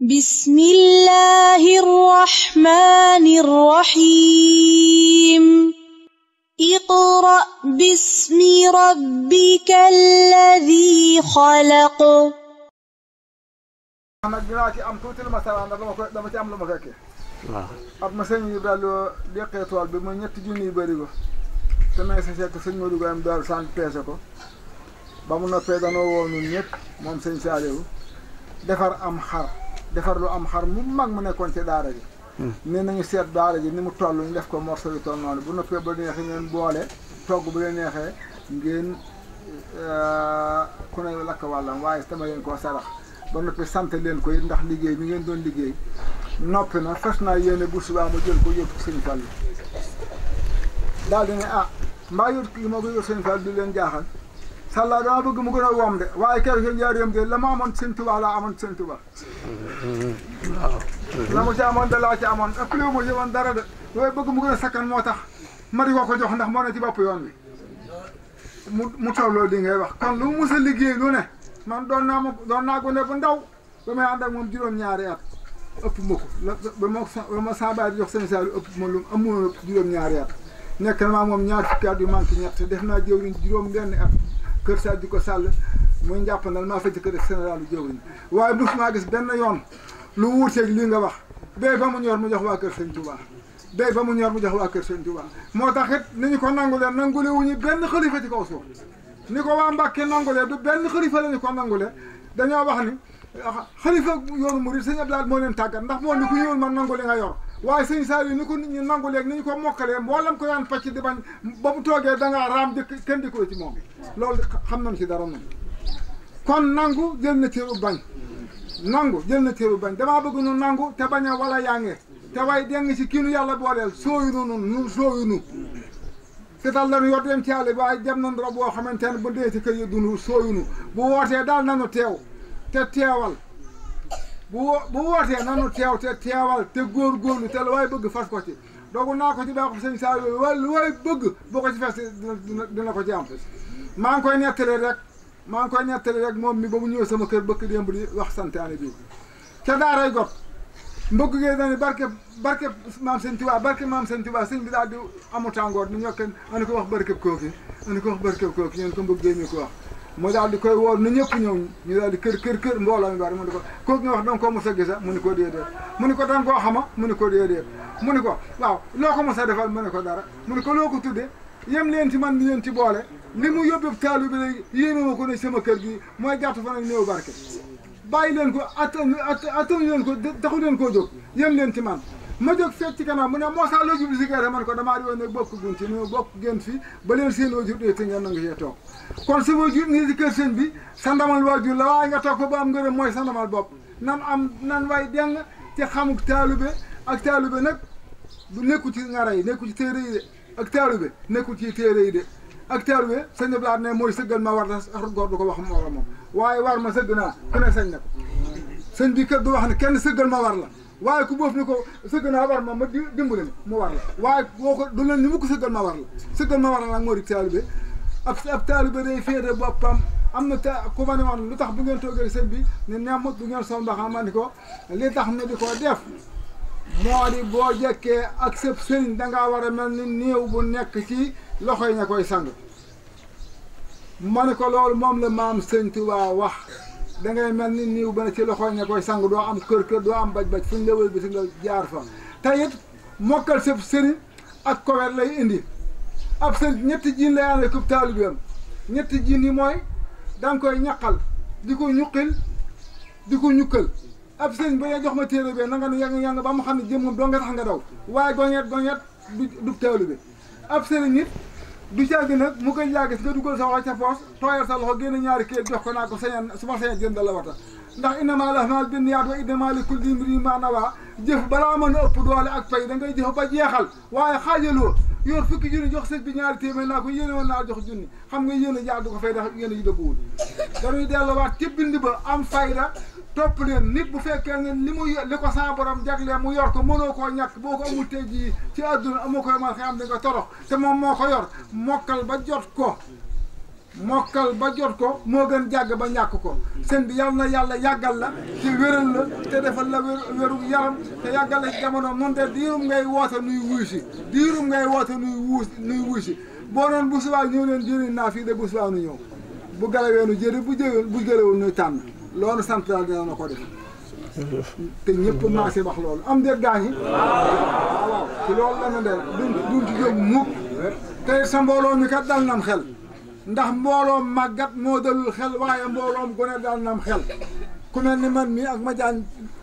بسم الله الرحمن الرحيم اقرأ باسم ربك الذي خلق. nag dinaa ci am tuuti lu ma saraan ndax dama ci am lu ma fekkee. waaw ab ma sëñ yi daal deqee tool bi muy ñetti junni yu bëri ko te may sa fekk sëñ Modou Goyam daal sant peese ko ba mu noppee danoo woo ñun ñëpp moom sëñ Saliou defar am xar defar lu am xar mu mag mu nekkoon ci daara ji ne nañu seet daara ji ni mu toll ñu def ko morceau yu toll noonu bu noppee ba neexee ngeen boole togg bu leen neexee ngeen ku ne lakk wàllam waaye tama leen koo sarax ba noppi sant leen ko it ndax liggéey bi ngeen doon liggéey noppi na fas naa yéene bu subaa ma jël ko yóbbu sëñ Fall daal di ne mbaa yóbbu kii moo ko yóbbu sëñ Fall di leen jaaxal sàllaa dama bëgg mu gën a wom de waaye keroog seen njaareem de la ma amoon sëñ Tuubaa laa amoon sëñ Tuubaa la mu ci amoon da laa ci amoon ëpp léewu ma ci woon dara de waaye bëgg mu gën a sakkan moo tax ma di ko jox ndax moo ne ci bopp yoon bi mu tolloo li ngay wax kon lu mu mës a liggéey lu ne man doon naa gone bu ndaw ba may ànd ak moom juróom-ñaari at ëpp ma ko ba ma saa baay di jox sëñ Saliou ëpp ma lu amul juróom-ñaari at nekk na maa moom ñaar fukki at yu manqué ñett def naa jëwriñ juróom-benn at kër sa di ko sàll muy njàppandal maa fa jëkk def général lu jëwriñ waaye mosuma gis benn yoon lu wuuteeg lii nga wax béy ba mu ñor mu jox waa kër sëñ Touba béy ba mu ñor mu jox waa kër sëñ Touba moo tax it ni ñu ko nangulee nangule wu ñu benn xalifa ci kaw suuf ni ko waa Mbàkke nangulee du benn xalifa la ñu ko nangulee dañoo wax ni xalifa yoonu murid sëñ Abdoulaye moo leen tàggat ndax moo ni ku ñëwul man nangu li nga yor waaye sëñ Saliou ni ko nit ñi nangulee ni ñu ko mokkalee mboolem ko yaan pàcc di bañ ba mu toogee dangaa raam dëkk kenn di ko ci moom loolu xam nañ ci dara moom kon nangu jël na cëru bañ nangu jël na cëru bañ damaa bëgg nu nangu te bañ a wala yaange te way deng ci kii nu yàlla booleel sooyu nun sooyu nu te daal lañu yor dem ci àll bi waaye dem nañ rob boo xamante ne bu dee ci kër yi dunu sooyu nu bu wootee daal nanu teew te teewal bu wootee nanu teew te teewal te góorgóorlu te la waaye bëgg fas ko ci doogu naa ko ci baa ko sëñ Saliou lu waaye bëgg boo ko ci fes dina ko ci am maa ngi koy nettali rek moom mi ba mu ñëwee sama kër bëkk démb di wax santaane bi ca daaray got mbëgg gee dani barke maam sëñ Tuubaa sëñ bi daal di amu tàngoor ni ñokken ani ko wax barkeb kooki ñeen ko mbëgg gee ñu ko wax mu daal di koy wool na ñëpp ñëw ñu daal di kër mbooloo mi bari mu ni ko kooku nga wax danga ko mos a gisa mu ni ko déedéet mu ni ko danga koo xama mu ni ko déedéet mu ni ko waaw loo ko mos a defal mu ni ko dara mu ni ko loo ko tudde yem leen ci man ni leen ci boole li mu yóbbu taalu bi léegi yéene ma ko ne sama kër gi mooy gàttu fan ak néew barke bàyyi leen ko attanu leen ko taxu leen koo jóg yem leen ci man ma jóg fekk ci kanam mu ne moo saa loo jublu si gerte man ko damaa di woon ne bokk gun ci ni bokk gën fi ba leen seen waajur dee te ngeen na nga see toog kon sa waajur nii di kër sëñ bi sa ndamal waajur la waaye nga toog ko ba am ngërëm mooy sa ndamal bopp nan way deng ci xamuk taalube ak taalube nag du nekku ci ngara yi nekku ci téere yi de ak taalube nekku ci téere yi de ak taalube sëñ Abdoulaye ne mooy sëggal ma war na góor du ko wax moo la moom waaye war ma sëgg naa ku ne sañ na ko sëñ bi kër du wax ne kenn sëggal ma war la waaye ku boof ni ko sëgg naa war ma dimbali ma mu war la waaye boo ko du leen ni mu ko sëggal ma war la nag moo di taalibe ab taalibe day féete boppam am na ku ma ne woon lu tax bu ngeen toogee sëñ bi ne nemm du ngeen sol mbaxam ma ni ko li tax ne di ko def moo di boo jekkee ak sëb sëriñ dangaa war a mel ni néew bu nekk ci loxoy ña koy sang ma ni ko loolu moom la maam sëñ Tuubaa wax dangay mel ni niiw ba ne ci loxo ña koy sang doo am kër doo am baj fu ñu la wël bi si nga jaar fa te it mokkal sëb sëriñ ak kowet lay indi ab sëriñ ñetti jiin lay ànd ak taalibeem ñetti jiin yi mooy danga koy ñaqal di ko ñuqil di ko ñukkal ab sëriñ ba nga jox ma téere bi na nga nu yang ba mu xam ne jëmmam doo nga tax nga daw waaye goñet du taalibe ab sëriñ it du caagi nag mu koy laa gis nga dugal sa loxo ca poos tooyal sa loxo génne ñaari kayit jox ko naa ko sañan su ma sañan jënd la wata ndax innamal a'maalu binniyaat wa innamaa likulli imri'in maa nawaa jëf balaa mën a ëpp doole ak pay da ngay jëf ba jeexal waaye xaajaloo yor fukki junni jox sëñ bi ñaari téeméer naa ko yéene woon naa jox junni xam nga yéene jaar du ko fay ndax yéene ji dëgguwul dañuy delluwaat ci bind ba am fayda topp leen nit bu fekkee ne li ko sa borom jaglee mu yor ko mënoo koo ñàkk boo ko amul tey jii ci àdduna amoo koy man xam di nga torox te moom moo ko yor mokkal ba jot ko mokkal ba jot ko moo gën jàgg ba ñàkk ko sëñ bi yal na yàlla yàggal la ci wéral la te defal la wéru yaram te yàggal la ci jamono moom te diirum ngay woote nuy wuy si diirum ngay woote nuy wuy si boo noon bu subaa ñëw leen jëriñ naa fii de bu subaa nu ñëw bu galaweenu jëri bu gëlewul nuy tànn loolu sant daal dina na ko def te ñëpp maase wax loolu am de gaañi waaw ci loolu la na de duñ ci jóg mukk te sa mbooloo mi kat dal nam xel ndax mbooloom màggat moo dalul xel waaye mbooloom gone dal nam xel ku mel ni man mii ak ma jaan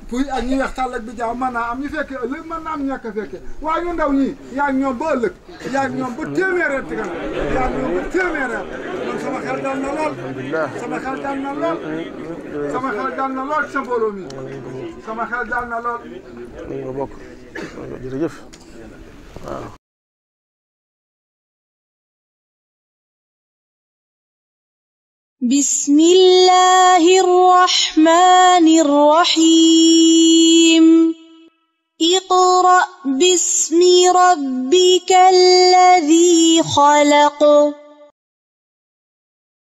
puy ak ñi weex tàll ak bi jaaw mën naa am ñu fekke ëllëg mën naa am ñàkk a fekke waaye ñu ndaw ñii yaa ngi ñoom ba ëllëg yaa ngi ñoom ba téeméereet ci kanam yaa ngi ñoom ba téeméereet man sama xel dal na lool sama xel dal na lool sama xel dal na lool sa mbooloo mi sama xel dal na lool nga bokk jërëjëf waaw بسم الله الرحمن الرحيم اقرأ باسم ربك الذي خلق